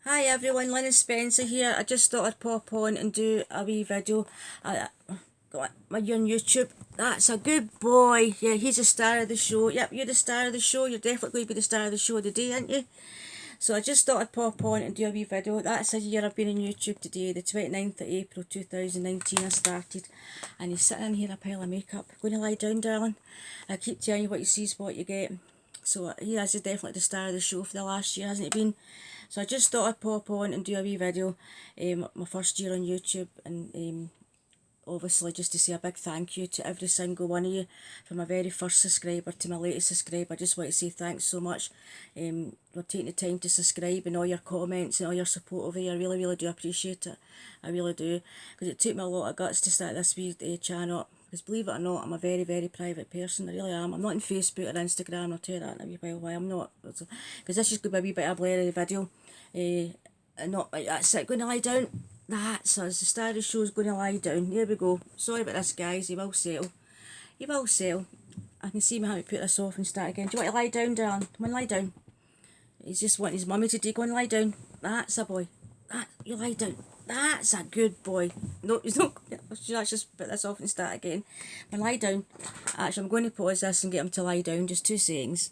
Hi everyone, Lynn and Spencer here. I just thought I'd pop on and do a wee video. Got you're on YouTube. That's a good boy. Yeah, he's the star of the show. Yep, you're the star of the show. You're definitely going to be the star of the show today, aren't you? So I just thought I'd pop on and do a wee video. That's a year I've been on YouTube today. The 29th of April 2019 I started. And he's sitting in here in a pile of makeup. Going to lie down, darling. I keep telling you what you see is what you get. So he is definitely the star of the show for the last year, hasn't he been? So I just thought I'd pop on and do a wee video, my first year on YouTube, and obviously just to say a big thank you to every single one of you, from my very first subscriber to my latest subscriber. I just want to say thanks so much for taking the time to subscribe, and all your comments and all your support over here. I really, really do appreciate it. I really do, because it took me a lot of guts to start this wee channel up. Because believe it or not, I'm a very, very private person. I really am. I'm not on Facebook or Instagram. I'll tell you that in a wee while why I'm not. Because this is going to be a wee bit of a blurry video. And not like that's it. Going to lie down. That's us. The star of the show's going to lie down. Here we go. Sorry about this, guys. He will settle. He will settle. I can see me having to put this off and start again. Do you want to lie down, darling? Come on, lie down. He's just wanting his mummy to go and lie down. That's a boy. You lie down. That's a good boy. No, he's not. Let's just put this off and start again. But lie down. Actually, I'm going to pause this and get him to lie down. Just 2 seconds.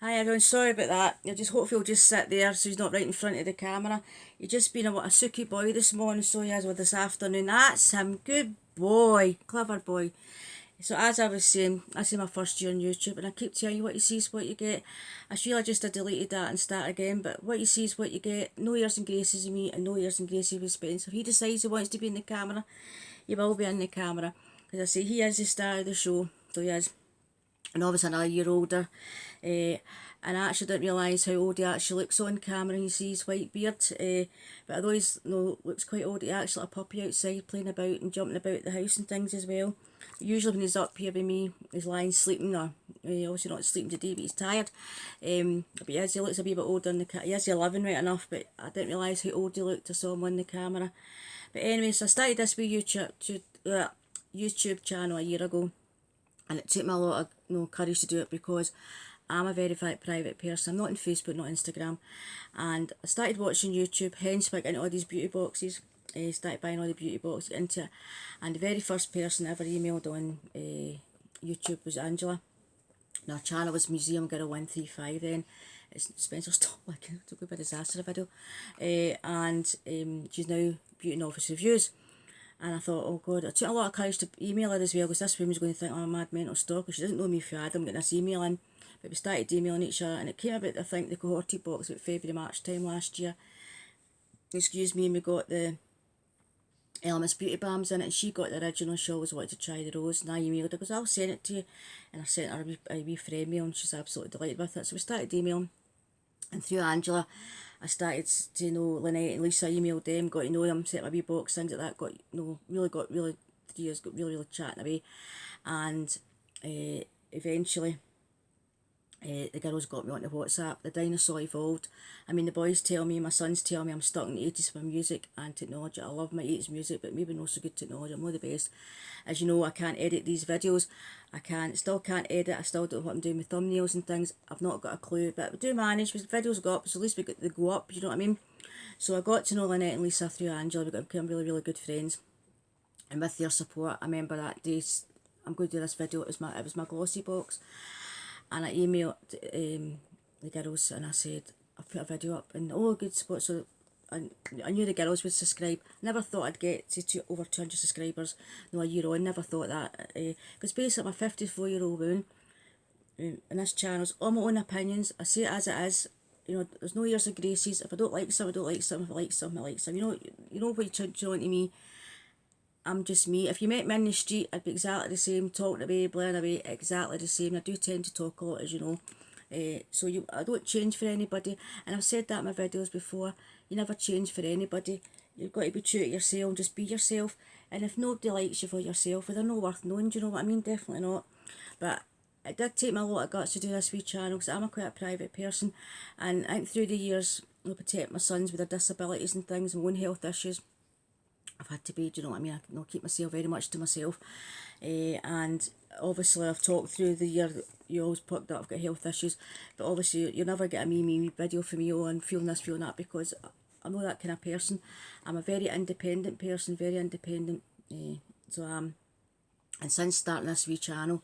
Hi everyone, sorry about that. I just hopefully he'll just sit there so he's not right in front of the camera. He's just been a sooky boy this morning, so he has with this afternoon. That's him. Good boy. Clever boy. So as I was saying, this is my first year on YouTube, and I keep telling you what you see is what you get. I feel I just have deleted that and start again, but what you see is what you get. No airs and graces of me, and no airs and graces with Spencer. If he decides he wants to be in the camera, he will be in the camera. As I say, he is the star of the show, so he is. And obviously another year older. And I actually didn't realise how old he actually looks on camera. You see his white beard. But although he's looks quite old, he actually a puppy outside playing about and jumping about the house and things as well. Usually when he's up here with me, he's lying sleeping, or obviously not sleeping today, but he's tired. But he looks a wee bit older on the camera. He is 11 right enough, but I didn't realise how old he looked. I saw him on the camera. But anyway, so I started this wee YouTube channel a year ago. And it took me a lot of courage to do it, because I'm a very private person. I'm not on Facebook, not Instagram. And I started watching YouTube, hence I got into all these beauty boxes. Started buying all the beauty boxes into it. And the very first person I ever emailed on YouTube was Angela. And her channel was Museum Girl 135 then. It's Spencer's top, like, it took a bit of a disaster video. And she's now Beauty and Office Reviews. And I thought, oh God, it took a lot of courage to email her as well, because this woman's going to think, oh, I'm a mad mental stalker. She doesn't know me for Adam, getting this email in. But we started emailing each other, and it came about, I think, the cohorted box about February, March time last year. Excuse me, and we got the Elements Beauty Balms in it, and she got the original. She always wanted to try the rose, and I emailed her, because I'll send it to you. And I sent her a wee friend mail, and she's absolutely delighted with it. So we started emailing, and through Angela, I started to know Lynette and Lisa. Emailed them, got to know them, set my wee box, things like that. Got really 3 years, got really chatting away, and eventually the girls got me onto WhatsApp. The dinosaur evolved. I mean, the boys tell me, my sons tell me I'm stuck in the 80s for music and technology. I love my 80s music, but maybe not so good technology. I'm not the best. As you know, I can't edit these videos. Still can't edit. I still don't know what I'm doing with thumbnails and things. I've not got a clue, but we do manage. The videos go up, so at least they go up, you know what I mean? So I got to know Lynette and Lisa through Angela. We became really, really good friends. And with their support, I remember that day, I'm going to do this video, it was my glossy box. And I emailed the girls, and I said, I put a video up, and good spot. So I knew the girls would subscribe. Never thought I'd get to over 200 subscribers. No, a year on, never thought that. Because basically, I'm a 54-year-old woman, and this channel's all my own opinions. I say it as it is. You know, there's no years of graces. If I don't like something, I don't like something. If I like something, I like something. You know what you're trying to me. I'm just me. If you met me in the street, I'd be exactly the same, talking away, blaring away, exactly the same. I do tend to talk a lot, as you know. I don't change for anybody. And I've said that in my videos before. You never change for anybody. You've got to be true to yourself, just be yourself. And if nobody likes you for yourself, well, they're not worth knowing, do you know what I mean? Definitely not. But it did take me a lot of guts to do this wee channel, because I'm quite a private person. And I think through the years, I'll protect my sons with their disabilities and things, and my own health issues. I've had to be, do you know what I mean? I keep myself very much to myself. And obviously I've talked through the year that you always picked up I've got health issues, but obviously you'll never get a me video from me on feeling this, feeling that, because I'm not that kind of person. I'm a very independent person, very independent. So and since starting this wee channel,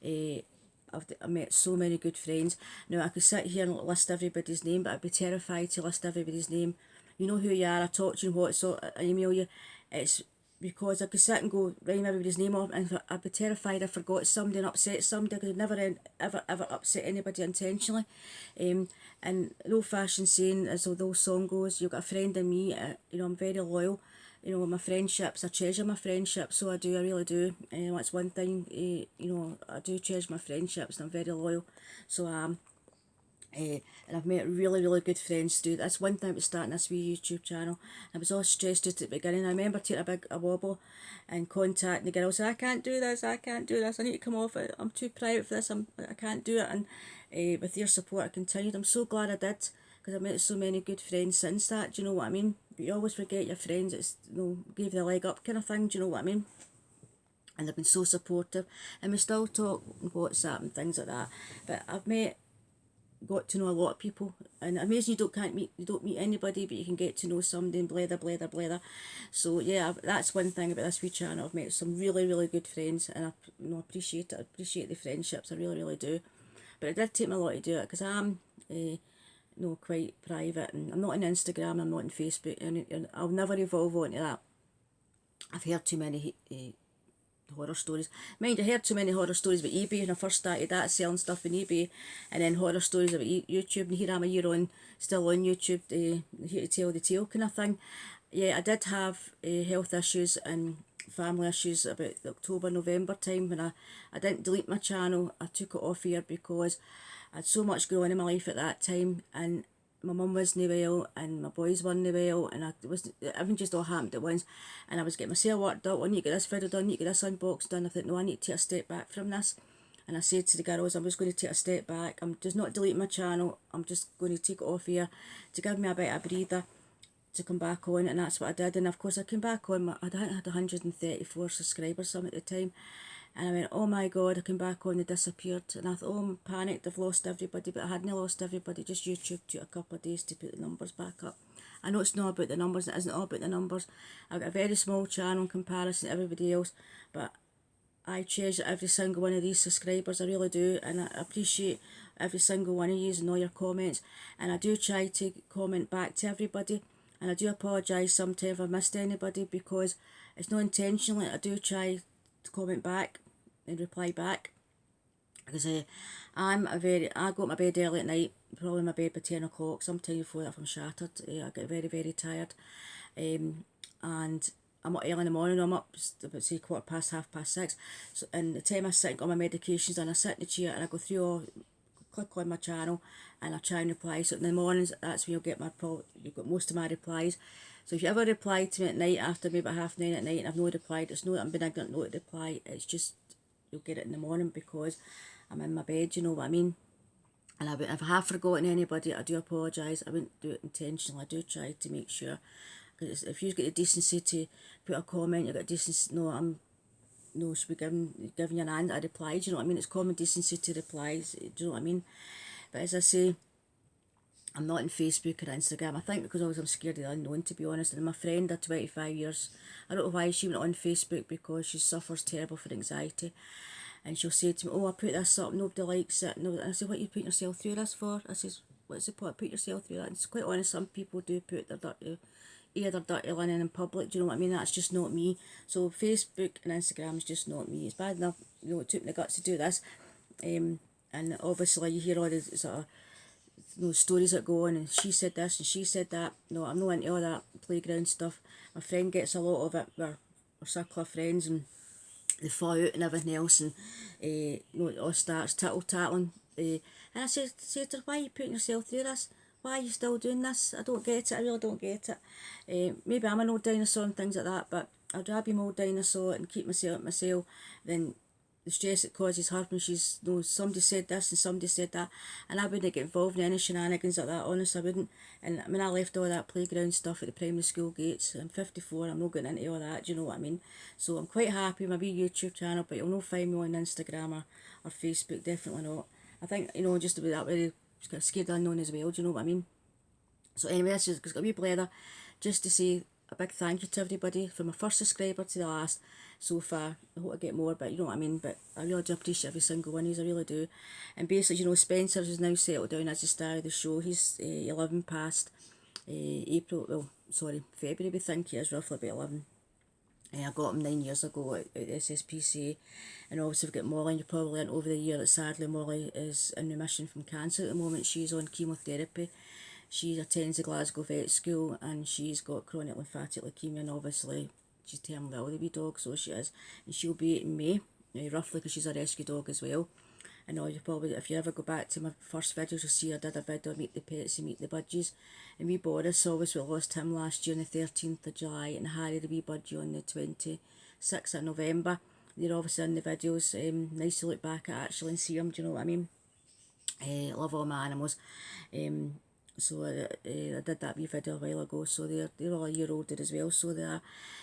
I've met so many good friends. Now I could sit here and list everybody's name, but I'd be terrified to list everybody's name. You know who you are, I talk to you on WhatsApp, I email you. It's because I could sit and go write everybody's name off, and I'd be terrified I forgot somebody and upset somebody, because I'd never ever upset anybody intentionally. And the old fashioned saying, as the old song goes, you've got a friend in me. You know, I'm very loyal. You know, my friendships, I treasure my friendships, so I do, I really do. That's one thing, you know, I do treasure my friendships, and I'm very loyal. So and I've met really, really good friends through. That's one thing about starting this wee YouTube channel. I was all stressed out at the beginning. I remember taking a wobble and contacting the girl, saying, I can't do this, I need to come off it, I'm too private for this, I can't do it. And with your support I continued. I'm so glad I did, because I've met so many good friends since that, do you know what I mean? But you always forget your friends, it's, you know, gave the leg up kind of thing, do you know what I mean? And they've been so supportive, and we still talk on WhatsApp and things like that. But I've got to know a lot of people, and amazing you don't meet anybody, but you can get to know somebody and blather. So yeah, that's one thing about this wee channel. I've met some really, really good friends, and I, you know, appreciate it. I appreciate the friendships, I really, really do. But it did take me a lot to do it, because I'm you know, quite private, and I'm not on Instagram, I'm not on Facebook, and I'll never evolve onto that. I've heard too many horror stories. Mind, I heard too many horror stories about eBay when I first started that, selling stuff on eBay, and then horror stories about YouTube, and here I'm a year on, still on YouTube, here to tell the tale kind of thing. Yeah, I did have health issues and family issues about the October, November time, when I didn't delete my channel. I took it off here because I had so much going on in my life at that time, and my mum wasn't well, and my boys weren't well, and everything just all happened at once, and I was getting myself worked up. I need to get this video done, I need to get this unboxed done. I thought, no, I need to take a step back from this. And I said to the girls, I'm just going to take a step back. I'm just not deleting my channel. I'm just going to take it off here to give me a bit of a breather to come back on, and that's what I did. And of course I came back on, I think I had 134 subscribers some at the time, and I went, oh my god, I came back on, they disappeared. And I thought, oh, I'm panicked, I've lost everybody. But I hadn't lost everybody, just YouTube took a couple of days to put the numbers back up. I know it's not about the numbers, it isn't all about the numbers. I've got a very small channel in comparison to everybody else, but I treasure every single one of these subscribers, I really do, and I appreciate every single one of you and all your comments. And I do try to comment back to everybody, and I do apologise sometimes if I missed anybody, because it's not intentionally. I do try to comment back and reply back, because I go to my bed early at night, probably in my bed by 10 o'clock, sometimes before that if I'm shattered. I get very, very tired, and I'm up early in the morning. I'm up about, say, 6:15. So, and the time I sit and got my medications, and I sit in the chair and I go through all, click on my channel, and I try and reply. So in the mornings, that's when you'll get you've got most of my replies. So if you ever reply to me at night after maybe 9:30 at night and I've not replied, it's not that I'm being ignorant not to reply. It's just you'll get it in the morning, because I'm in my bed. You know what I mean? And if I have forgotten anybody, I do apologise. I wouldn't do it intentionally. I do try to make sure. Because if you've got the decency to put a comment, you've got decency, should be giving you a reply, do you know what I mean? It's common decency to replies, do you know what I mean? But as I say, I'm not on Facebook or Instagram. I think because I'm scared of the unknown, to be honest. And my friend of 25 years, I don't know why she went on Facebook, because she suffers terrible for anxiety. And she'll say to me, oh, I put this up, nobody likes it. No, and I say, what are you putting yourself through this for? I says, what's the point? Put yourself through that. And it's quite honest, some people do put their dirty linen in public, do you know what I mean? That's just not me. So Facebook and Instagram is just not me. It's bad enough, you know, it took me the guts to do this. And obviously you hear all the sort of stories that go on, and she said this and she said that. No, I'm not into all that playground stuff. My friend gets a lot of it. We're a circle of friends, and they fall out and everything else, and it all starts tittle-tattling. And I said to her, why are you putting yourself through this? Why are you still doing this? I don't get it, I really don't get it. Maybe I'm an old dinosaur and things like that, but I'd rather be an old dinosaur and keep myself than the stress it causes her when she's, you know, somebody said this and somebody said that, and I wouldn't get involved in any shenanigans like that, honest, I wouldn't. And I mean, I left all that playground stuff at the primary school gates. I'm 54, I'm not getting into all that, do you know what I mean? So I'm quite happy with my wee YouTube channel, but you'll not find me on Instagram or Facebook, definitely not. I think, you know, just about that way, got scared unknown as well, do you know what I mean? So anyway, this is got a wee blather just to say a big thank you to everybody, from my first subscriber to the last so far. I hope I get more, but you know what I mean. But I really do appreciate every single one of these, I really do. And basically, you know, Spencer is now settled down as the star of the show. He's 11 past April, well, sorry, February we think he is, roughly about 11. I got him 9 years ago at SSPCA, and obviously we've got Molly, and you probably learned over the year that sadly Molly is in remission from cancer at the moment. She's on chemotherapy. She attends the Glasgow Vet School, and she's got chronic lymphatic leukemia, and obviously she's terminally ill, the wee dog, so she is. And she'll be 8 in May, roughly, because she's a rescue dog as well. I know you probably, if you ever go back to my first videos, you'll see I did a video, Meet the Pets and Meet the Budgies. And wee Boris, obviously we lost him last year on the 13th of July, and Harry the wee budgie on the 26th of November. They're obviously in the videos. Nice to look back at actually and see them, do you know what I mean? Love all my animals. So I did that wee video a while ago, so they're all a year older as well, so they are.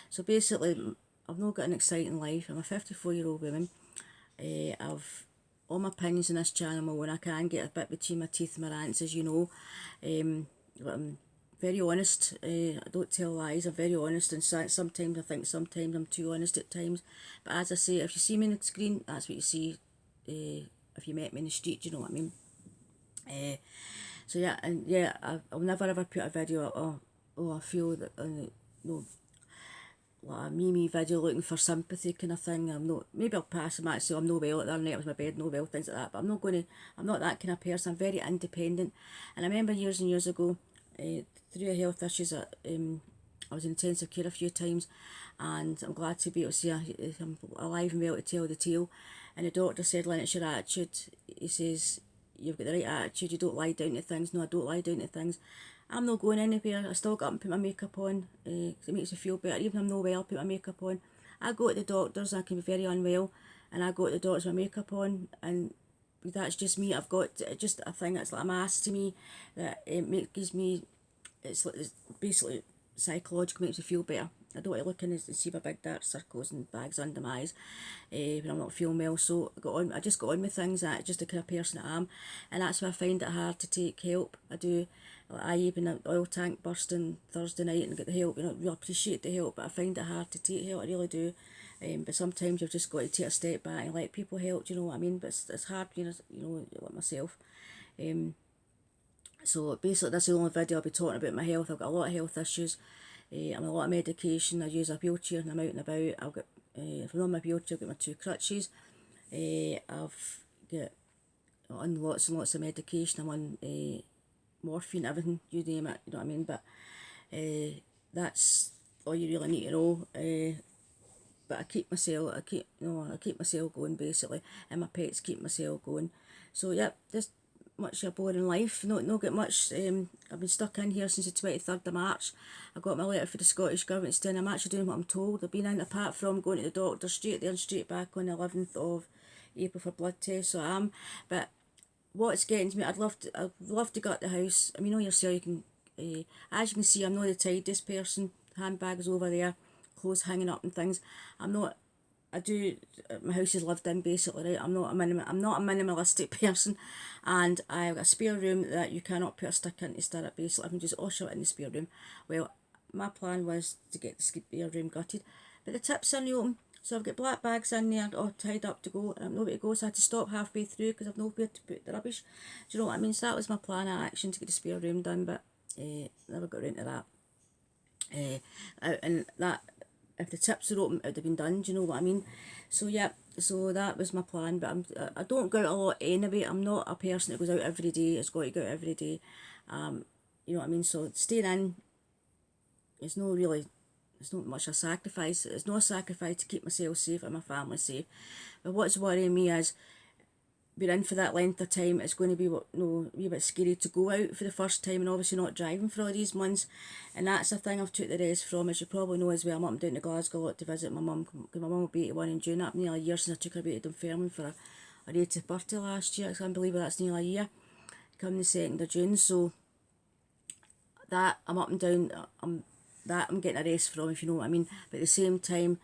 So basically, I've not got an exciting life. I'm a 54-year-old woman. I've all my opinions on this channel, when I can get a bit between my teeth and my rants, as you know. But I'm very honest. I don't tell lies. I'm very honest, and sometimes I think sometimes I'm too honest at times. But as I say, if you see me on the screen, that's what you see. If you met me in the street, do you know what I mean? So yeah, and yeah, I'll never ever put a video up, I feel that, no, like a meme video looking for sympathy kind of thing. I'm not, maybe I'll pass them actually, I'm no well at the other night, I was in my bed, no well, things like that, but I'm not that kind of person. I'm very independent. And I remember years and years ago, through health issues, I was in intensive care a few times, and I'm glad to be able to say I'm alive and well to tell the tale. And the doctor said, Lynn, it's your attitude. He says, you've got the right attitude, you don't lie down to things. No, I don't lie down to things. I'm not going anywhere. I still get up and put my makeup on, because it makes me feel better. Even if I'm not well, I put my makeup on. I go to the doctors, and I can be very unwell, and I go to the doctors with my makeup on, and that's just me. I've got just a thing that's like a mask to me, that it gives me, it's basically psychological, makes me feel better. I don't want to look in and see my big dark circles and bags under my eyes when I'm not feeling well. So I just got on with things, that just the kind of person I am, and that's why I find it hard to take help. I do. I even an oil tank bursting Thursday night and get the help. You know, really appreciate the help, but I find it hard to take help. I really do. But sometimes you've just got to take a step back and let people help. Do you know what I mean? But it's hard, you know, like myself. So basically, this is the only video I'll be talking about my health. I've got a lot of health issues. I'm on a lot of medication. I use a wheelchair and I'm out and about. I've got, if I'm on my wheelchair, I've got my 2 crutches. I've got on lots and lots of medication. I'm on morphine, everything, you name it, you know what I mean? But that's all you really need to know. But I keep myself going basically, and my pets keep myself going. So yeah, just much a boring life. Not get much. I've been stuck in here since the 23rd of March. I got my letter for the Scottish Government saying I'm actually doing what I'm told. I've been in, apart from going to the doctor straight there and straight back on the 11th of April for blood tests, so I am. But what's getting to me, I'd love to gut the house. I mean, you know yourself, you can, as you can see, I'm not the tidiest person. Handbags over there, clothes hanging up and things. My house is lived in basically, right? I'm not a minimalistic person, and I've got a spare room that you cannot put a stick in to start it basically. I can just usher it in the spare room. Well, my plan was to get the spare room gutted, but the tip's in the open. So I've got black bags in there, all tied up to go, and I've nowhere to go, so I had to stop halfway through because I've nowhere to put the rubbish. Do you know what I mean? So that was my plan of action, to get the spare room done, but never got around to that. And that, if the tips were open, it would have been done, do you know what I mean? So yeah, so that was my plan, but I don't go out a lot anyway. I'm not a person that goes out every day, has got to go out every day. You know what I mean? So staying in, it's not much a sacrifice. It's not a sacrifice to keep myself safe and my family safe. But what's worrying me is been in for that length of time, it's going to be a wee bit scary to go out for the first time, and obviously not driving for all these months. And that's the thing I've took the rest from, as you probably know as well. I'm up and down to Glasgow a lot to visit my mum, because my mum will be 81 in June. That's nearly a year since I took her away to Dunfermline for her 80th birthday last year. It's unbelievable, that's nearly a year, come the 2nd of June. So that I'm up and down, I'm getting a rest from, if you know what I mean. But at the same time,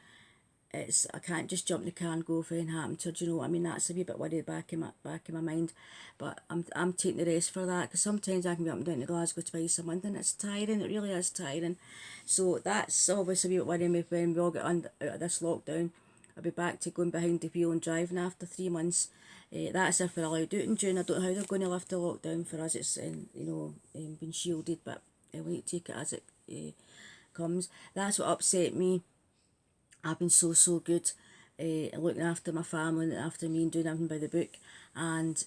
I can't just jump in the car and go if anything happens to her, do you know what I mean? That's a wee bit worried back in my mind. But I'm taking the rest for that, because sometimes I can be up and down to Glasgow twice a month, and it's tiring, it really is tiring. So that's obviously a wee bit worrying me when we all get out of this lockdown. I'll be back to going behind the wheel and driving after 3 months. That's if we're allowed out in June. I don't know how they're going to lift the lockdown for us. It's been shielded, but we need to take it as it comes. That's what upset me. I've been so good looking after my family and after me and doing everything by the book, and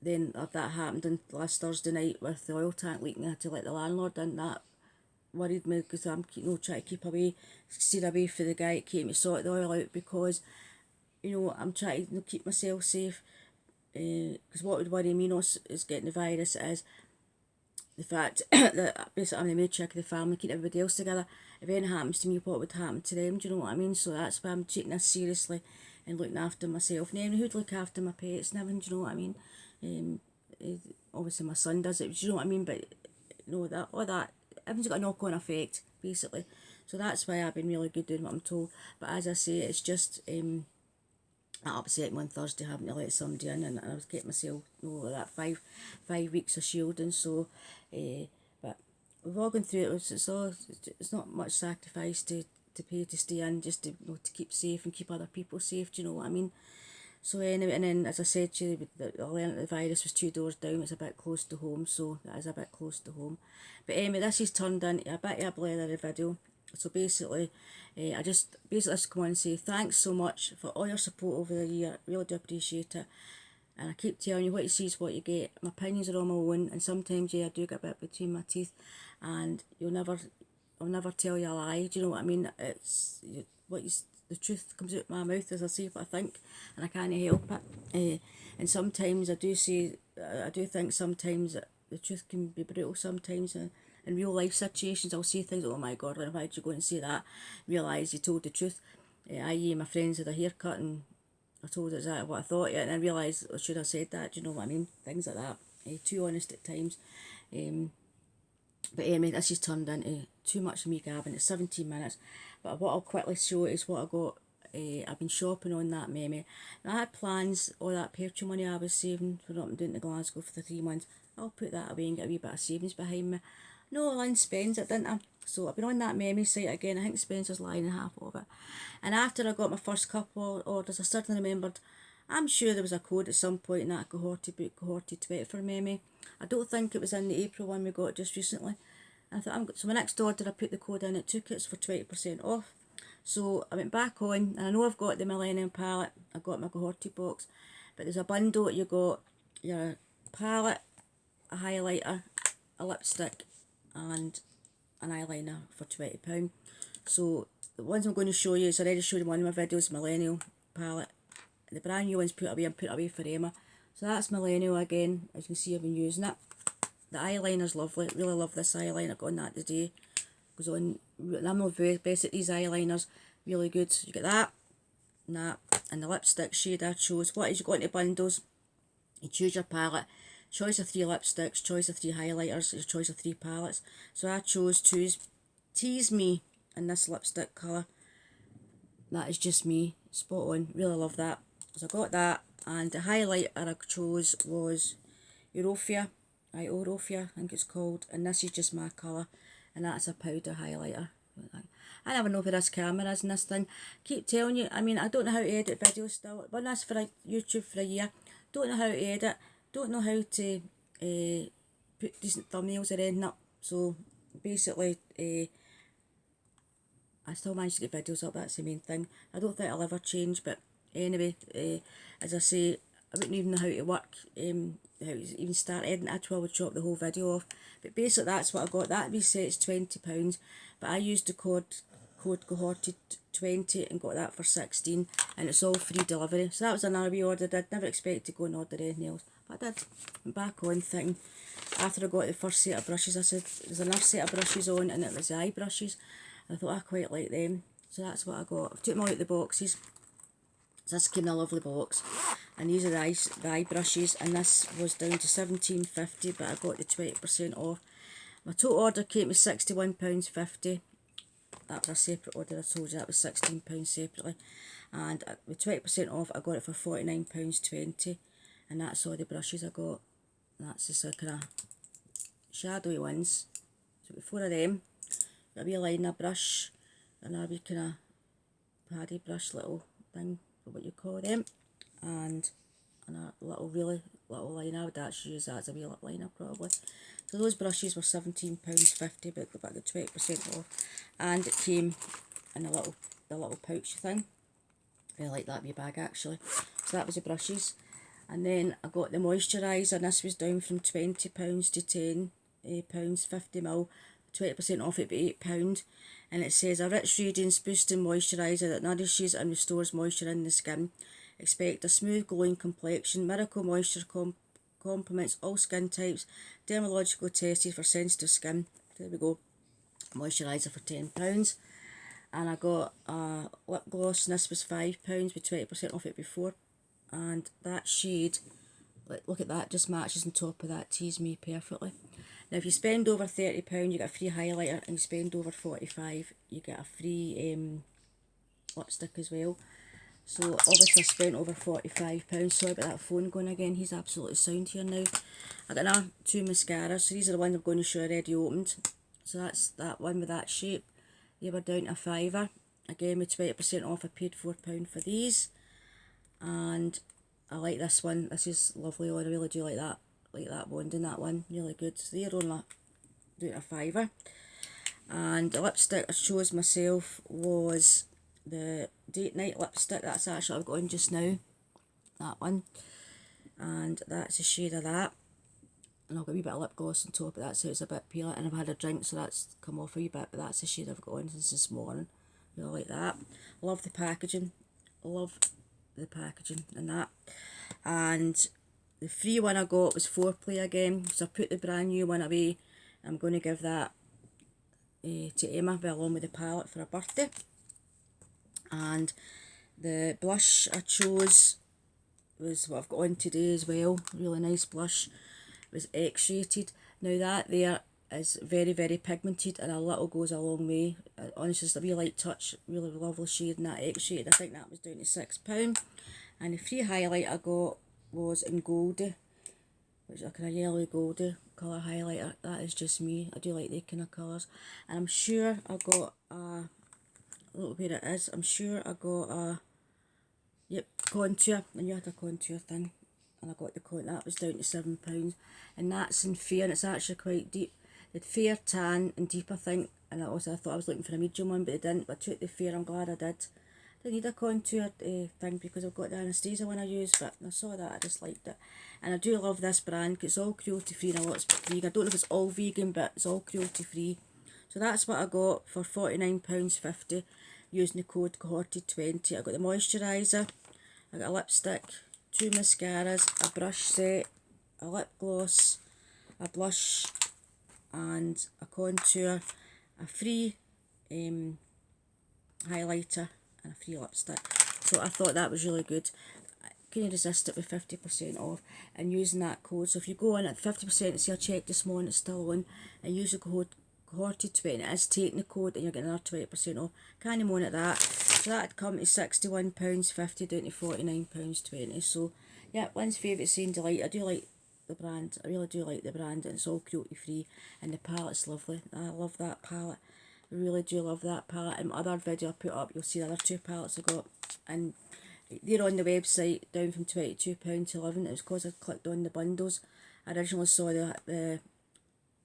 then that happened on last Thursday night with the oil tank leaking. I had to let the landlord in. That worried me, because I'm trying to keep away, steer away for the guy that came to sort the oil out, because I'm trying to keep myself safe, because what would worry me not is getting the virus, is the fact that basically I'm the main chick of the family, keep everybody else together. If anything happens to me, what would happen to them? Do you know what I mean? So that's why I'm taking this seriously and looking after myself. And then who'd look after my pets and everything? Do you know what I mean? Obviously my son does it. Do you know what I mean? But that all that everything's got a knock-on effect basically. So that's why I've been really good doing what I'm told. But as I say, it's just that upset me on Thursday having to let somebody in, and I was getting myself that five weeks of shielding. So but we've all gone through it. It's not much sacrifice to pay to stay in, just to to keep safe and keep other people safe. Do you know what I mean? So anyway, and then as I said to you, I learned that the virus was 2 doors down. It's a bit close to home, so that is a bit close to home. But anyway, this has turned into a bit of a blather video. So basically, I just come on and say thanks so much for all your support over the year. Really do appreciate it. And I keep telling you, what you see is what you get. My opinions are all my own, and sometimes I do get a bit between my teeth, and I'll never tell you a lie. Do you know what I mean? It's the truth comes out my mouth as I say what I think, and I can't help it. And sometimes I do think sometimes that the truth can be brutal sometimes. In real life situations, I'll say things, oh my God, Lynn, why'd you go and say that? Realise you told the truth. I.e. my friends had a haircut and I told her exactly what I thought, and I realised I should have said that, do you know what I mean? Things like that. Too honest at times. But anyway, this has turned into too much of me gabbing. It's 17 minutes. But what I'll quickly show is what I got. I've been shopping on that memi. Now, I had plans, all that petrol money I was saving for up and down to Glasgow for the 3 months. I'll put that away and get a wee bit of savings behind me. No, Lynn spends it, didn't I? So I've been on that memi site again. I think Spencer's lying in half of it. And after I got my first couple of orders, I suddenly remembered, I'm sure there was a code at some point in that cohorty book, cohorty 20 for memi. I don't think it was in the April one we got just recently. And I thought, so my next order, I put the code in, it took it for 20% off. So I went back on, and I know I've got the Millennium palette, I've got my cohorty box, but there's a bundle. You got your palette, a highlighter, a lipstick, and an eyeliner for £20. So the ones I'm going to show you is, I already showed you one of my videos, Millennial palette. The brand new one's put away for Emma. So that's Millennial again. As you can see, I've been using it. The eyeliner's lovely. Really love this eyeliner. Got on that today. Goes on. I'm not very best at these eyeliners. Really good. You get that, and that, and the lipstick shade I chose. What is you got into bundles? You choose your palette. Choice of 3 lipsticks. Choice of 3 highlighters. Your choice of 3 palettes. So I chose Tease Me in this lipstick colour. That is just me. Spot on. Really love that. So I got that, and the highlighter I chose was Eurofia. Eurofia, I think it's called, and this is just my colour, and that's a powder highlighter. I never know where this camera is in this thing. Keep telling you, I mean, I don't know how to edit videos still. I've done this for YouTube for a year. Don't know how to edit. Don't know how to put decent thumbnails or anything up. So basically, I still manage to get videos up. That's the main thing. I don't think I'll ever change, but anyway, as I say, I wouldn't even know how to work, how to even start editing. I would chop the whole video off. But basically, that's what I got. That resets £20, but I used the code code cohorted20 and got that for 16, and it's all free delivery. So that was another wee order I did. Never expected to go and order anything else, but I did. Went back on thinking, after I got the first set of brushes, I said there's another set of brushes on, and it was the eye brushes. I thought I quite like them, so that's what I got. I've took them all out the boxes. So this came in a lovely box, and these are the eye brushes, and this was down to £17.50, but I got the 20% off. My total order came to £61.50. That was a separate order, I told you that was £16 separately, and with 20% off I got it for £49.20, and that's all the brushes I got. That's just a kind of shadowy ones. So got 4 of them, got a wee liner brush, and a wee kind of paddy brush little thing, or what you call them, and a little really little liner. I would actually use that as a wee lip liner probably. So those brushes were £17.50, but got the 20% off, and it came in the little pouch thing. I really like that wee bag actually. So that was the brushes, and then I got the moisturiser, and this was down from £20 to £10, 50ml, 20% off at £8, and it says a rich radiance boosting moisturiser that nourishes and restores moisture in the skin. Expect a smooth glowing complexion. Miracle Moisture complements all skin types, dermatologically tested for sensitive skin. There we go, moisturiser for £10. And I got a lip gloss, and this was £5 with 20% off it before, and that shade, look at that, just matches on top of that Tease Me perfectly. Now if you spend over £30 you get a free highlighter, and you spend over £45 you get a free lipstick as well. So obviously I spent over £45. Sorry about that phone going again, he's absolutely sound here now. I got another 2 mascaras, so these are the ones I'm going to show already opened. So that's that one with that shape. They were down to a £5. Again with 20% off I paid £4 for these, and I like this one. This is lovely on, I really do like that wand in that one, really good. So they're only down to a £5. And the lipstick I chose myself was the Date Night lipstick. That's actually I've got on just now, that one, and that's the shade of that. And I've got a wee bit of lip gloss on top of that, so it's a bit peeling, and I've had a drink so that's come off a wee bit, but that's the shade I've got on since this morning. Really like that. Love the packaging, love the packaging and that. And the free one I got was Foreplay again, so I put the brand new one away. I'm going to give that to Emma along with the palette for her birthday. And the blush I chose was what I've got on today as well, really nice blush. It was X-rated. Now that there is very, very pigmented, and a little goes a long way. Honestly, just a wee light touch, really lovely shade, and that X-rated, I think that was down to £6. And the free highlight I got was in Goldie, which is a kind of yellow goldy colour highlighter. That is just me, I do like the kind of colours. And I'm sure I got a, look where it is, I'm sure I got a, yep, contour, I knew I had a contour thing, and I got the contour, that was down to £7, and that's in fair, and it's actually quite deep. The fair, tan and deep I think, and I thought I was looking for a medium one, but I didn't, but I took the fair, I'm glad I did. Didn't need a contour thing because I've got the Anastasia one I use, but I saw that, I just liked it. And I do love this brand because it's all cruelty free and a lot's vegan. I don't know if it's all vegan, but it's all cruelty free. So that's what I got for £49.50 using the code cohorted20. I got the moisturiser, I got a lipstick, 2 mascaras, a brush set, a lip gloss, a blush, and a contour, a free highlighter, and a free lipstick. So I thought that was really good. Can you resist it with 50% off and using that code? So if you go on at 50%, see I checked this morning, it's still on, and use the code cohorted20, it is taking the code and you're getting another 20% off. Can't moan at that. So that'd come to £61.50 down to £49.20. So yeah, Lynn's favourite saying delight. I do like the brand, I really do like the brand, and it's all cruelty free, and the palette's lovely. I love that palette, I really do love that palette. In my other video I put up, you'll see the other 2 palettes I got, and they're on the website down from £22 to £11. It was because I clicked on the bundles. I originally saw the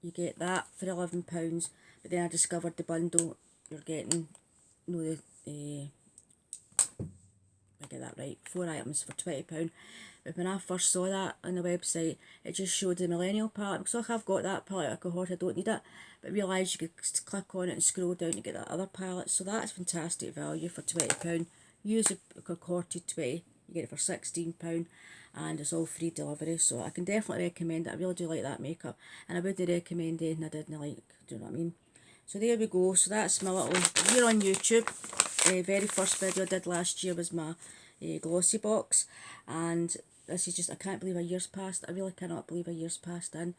you get that for £11, but then I discovered the bundle you're getting, you know, I get that right, 4 items for £20. But when I first saw that on the website, it just showed the millennial palette. Because I've got that palette cohort, I don't need it. But I realised you could click on it and scroll down to get that other palette. So that's fantastic value for £20. Use a cohorted 20, you get it for £16, and it's all free delivery. So I can definitely recommend it. I really do like that makeup, and I would recommend anything I didn't like. Do you know what I mean? So there we go. So that's my little year on YouTube. Very first video I did last year was my glossy box, and this is just, I can't believe a year's passed. I really cannot believe a year's passed in.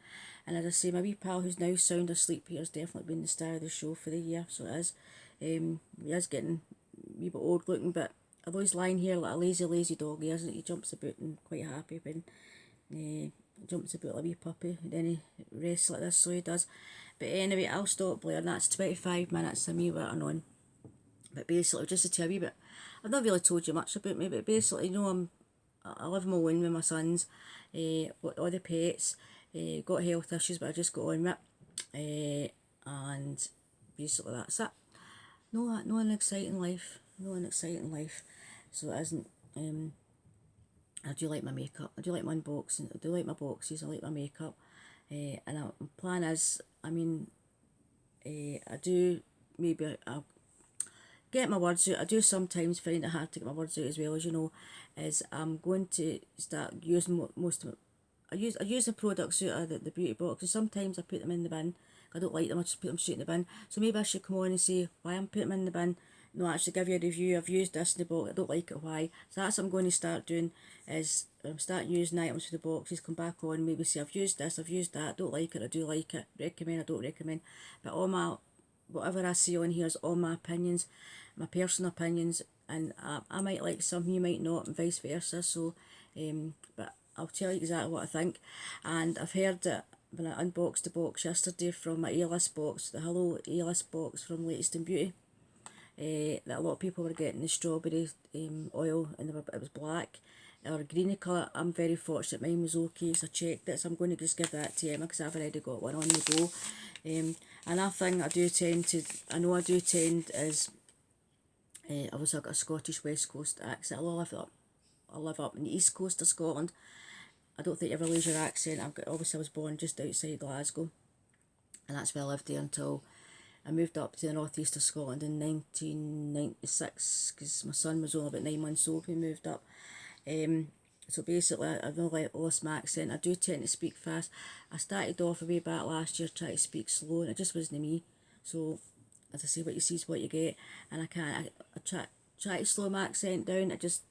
And as I say, my wee pal who's now sound asleep here has definitely been the star of the show for the year. So it is. He is getting a wee bit old looking, but although he's lying here like a lazy dog, he isn't. He jumps about and quite happy when jumps about like a wee puppy, and then he rests like this, so he does. But anyway, I'll stop blaring. That's 25 minutes of me whittling on. But basically, just to tell you, but I've not really told you much about me, but basically, you know, I live on my own with my sons, got all the pets, got health issues, but I just got on with it, and basically that's it. No an exciting life, no an exciting life. So it isn't. I do like my makeup. I do like my unboxing. I do like my boxes. I like my makeup. And my plan is, I mean, I do maybe I'll get my words out. I do sometimes find it hard to get my words out as well, as you know. Is I'm going to start using most of it. I use the products out of the beauty box, and sometimes I put them in the bin. If I don't like them, I just put them straight in the bin. So maybe I should come on and say why I'm putting them in the bin. No, actually give you a review. I've used this in the box. I don't like it. Why? So that's what I'm going to start doing. Is start using items for the boxes. Come back on. Maybe say I've used this. I've used that. Don't like it. I do like it. Recommend. I don't recommend. But all my whatever I see on here is all my opinions, my personal opinions, and I might like something, you might not, and vice versa. So, but I'll tell you exactly what I think. And I've heard that when I unboxed the box yesterday from my A-list box, the Hello A-list box from Latest in Beauty, that a lot of people were getting the strawberry oil, and it was black or greeny colour. I'm very fortunate mine was okay, so I checked it, so I'm going to just give that to Emma because I've already got one on the go. Another thing I do tend is obviously I've got a Scottish West Coast accent. I live up in the east coast of Scotland. I don't think you ever lose your accent. Obviously I was born just outside Glasgow, and that's where I lived there until I moved up to the northeast of Scotland in 1996 because my son was only about 9 months old when we moved up. So basically I've not lost my accent. I do tend to speak fast. I started off a way back last year trying to speak slow, and it just wasn't me. So as I say, what you see is what you get, and I try to slow my accent down. I just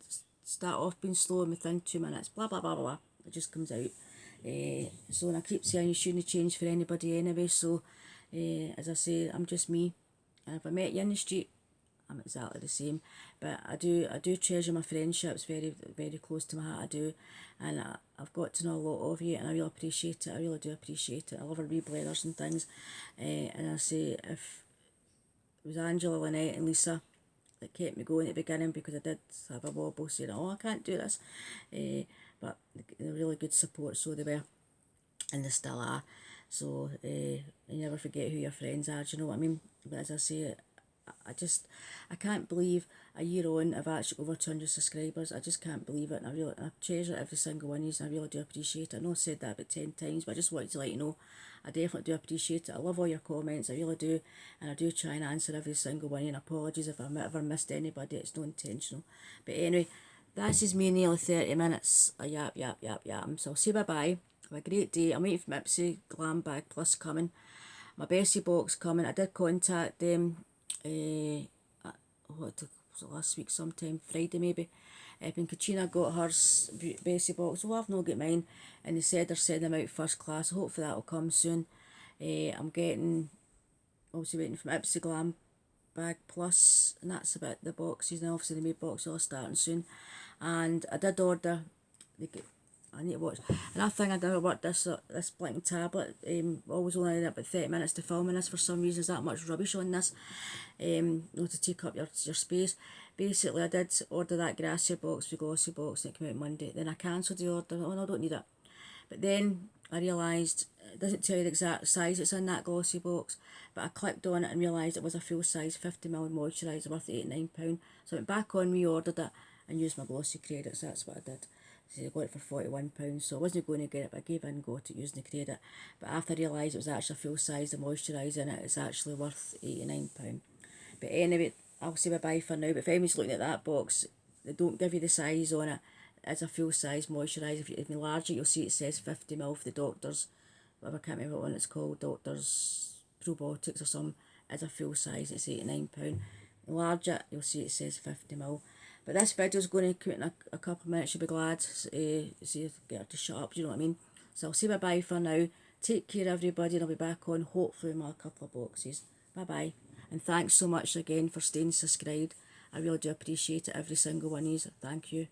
start off being slow, and within 2 minutes, blah blah blah blah blah, it just comes out. So and I keep saying you shouldn't change for anybody anyway. So as I say, I'm just me, and if I met you in the street, I'm exactly the same. But I do treasure my friendships very close to my heart. I do, and I've got to know a lot of you, and I really appreciate it. I really do appreciate it. I love our wee blathers and things, and I say if it was Angela, Lynette and Lisa that kept me going at the beginning, because I did have a wobble saying, oh, I can't do this, but they're really good support, so they were, and they still are. So you never forget who your friends are, do you know what I mean? But as I say, I can't believe a year on I've actually over 200 subscribers. I just can't believe it, and I treasure every single one of you, and I really do appreciate it. I know I said that about 10 times, but I just wanted to let you know I definitely do appreciate it. I love all your comments, I really do, and I do try and answer every single one, and apologies if I've ever missed anybody. It's not intentional. But anyway, this is me nearly 30 minutes. Yap. So I'll say bye bye. Have a great day. I'm waiting for my Ipsy Glam Bag Plus coming. My Bessie box coming. I did contact them was it last week sometime, Friday maybe. When Katrina got hers Bessie box, well I've not got mine, and they said they're sending them out first class, so hopefully that'll come soon. I'm getting, obviously waiting for my Ipsy Glam Bag Plus, and that's about the boxes, and obviously the maid box will starting soon. And I did order, I need to watch. Another thing I did about this blinking tablet, always only had about 30 minutes to film in this for some reason. There's that much rubbish on this, not to take up your space. Basically, I did order that Gracia box, the glossy box, and it came out Monday. Then I cancelled the order. Oh no, I don't need it. But then I realised it doesn't tell you the exact size it's in that glossy box, but I clicked on it and realised it was a full size 50ml moisturiser worth £89. So I went back on, reordered it, and used my glossy credits. That's what I did. So I got it for £41, so I wasn't going to get it, but I gave in, got it using the credit. But after I realised it was actually full size, the moisturiser in it, it's actually worth £89. But anyway, I'll say bye-bye for now. But if anyone's looking at that box, they don't give you the size on it. It's a full size moisturiser. If you enlarge it, you'll see it says 50ml for the doctors. Whatever, I can't remember what one it's called, Doctors Probiotics or something. It's a full size, it's £89. Enlarge it, you'll see it says 50ml. But this video's going to come in a couple of minutes, you'll be glad. See if I get her to shut up, do you know what I mean? So I'll say bye-bye for now. Take care everybody, and I'll be back on hopefully with a couple of boxes. Bye-bye. And thanks so much again for staying subscribed. I really do appreciate it, every single one of you. Thank you.